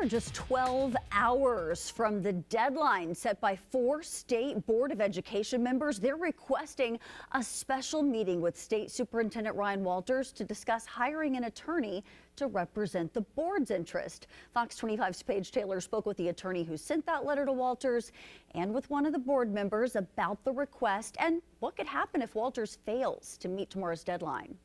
just 12 hours from the deadline set by 4 state Board of Education members, they're requesting a special meeting with State Superintendent Ryan Walters to discuss hiring an attorney to represent the board's interest. Fox 25's Paige Taylor spoke with the attorney who sent that letter to Walters and with one of the board members about the request and what could happen if Walters fails to meet tomorrow's deadline.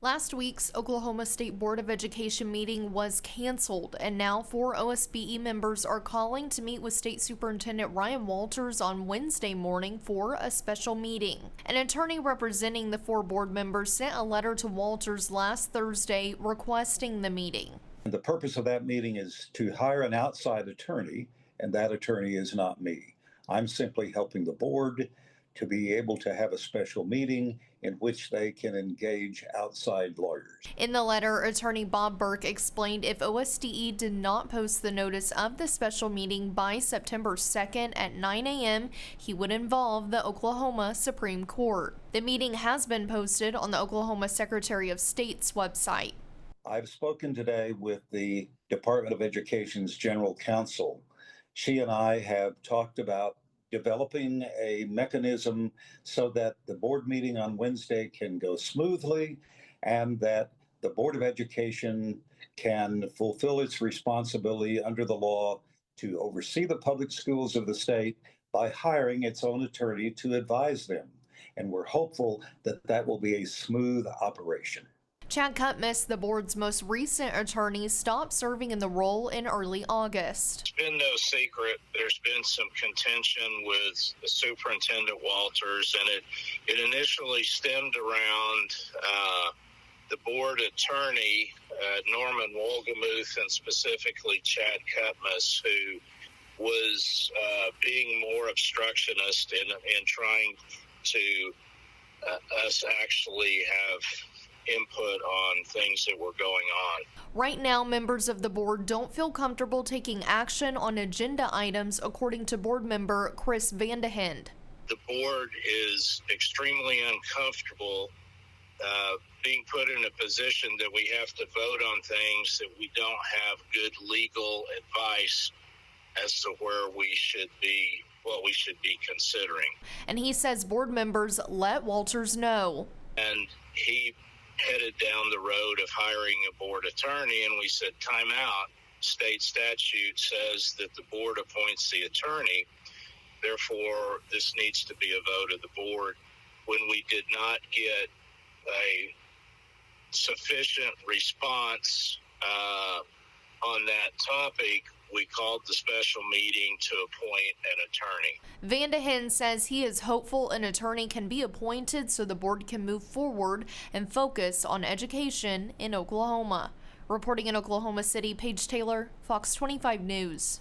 Last week's Oklahoma State Board of Education meeting was canceled, and now 4 OSBE members are calling to meet with State Superintendent Ryan Walters on Wednesday morning for a special meeting. An attorney representing the 4 board members sent a letter to Walters last Thursday requesting the meeting. The purpose of that meeting is to hire an outside attorney, and that attorney is not me. I'm simply helping the board to be able to have a special meeting in which they can engage outside lawyers. In the letter, attorney Bob Burke explained if OSDE did not post the notice of the special meeting by September 2nd at 9 a.m., he would involve the Oklahoma Supreme Court. The meeting has been posted on the Oklahoma Secretary of State's website. I've spoken today with the Department of Education's General Counsel. She and I have talked about developing a mechanism so that the board meeting on Wednesday can go smoothly and that the Board of Education can fulfill its responsibility under the law to oversee the public schools of the state by hiring its own attorney to advise them. And we're hopeful that that will be a smooth operation. Chad Cutmas, the board's most recent attorney, stopped serving in the role in early August. It's been no secret. There's been some contention with Superintendent Walters, and it initially stemmed around the board attorney, Norman Wolgamuth, and specifically Chad Cutmas, who was being more obstructionist in trying to us actually have input on things that were going on. Right now, members of the board don't feel comfortable taking action on agenda items, according to board member Chris Vandehend. The board is extremely uncomfortable being put in a position that we have to vote on things that we don't have good legal advice as to where we should be, what we should be considering. And he says board members let Walters know. And he headed down the road of hiring a board attorney, and we said, time out. State statute says that the board appoints the attorney. Therefore, this needs to be a vote of the board. When we did not get a sufficient response on that topic, we called the special meeting to appoint an attorney. Vandehend says he is hopeful an attorney can be appointed so the board can move forward and focus on education in Oklahoma. Reporting in Oklahoma City, Paige Taylor, Fox 25 News.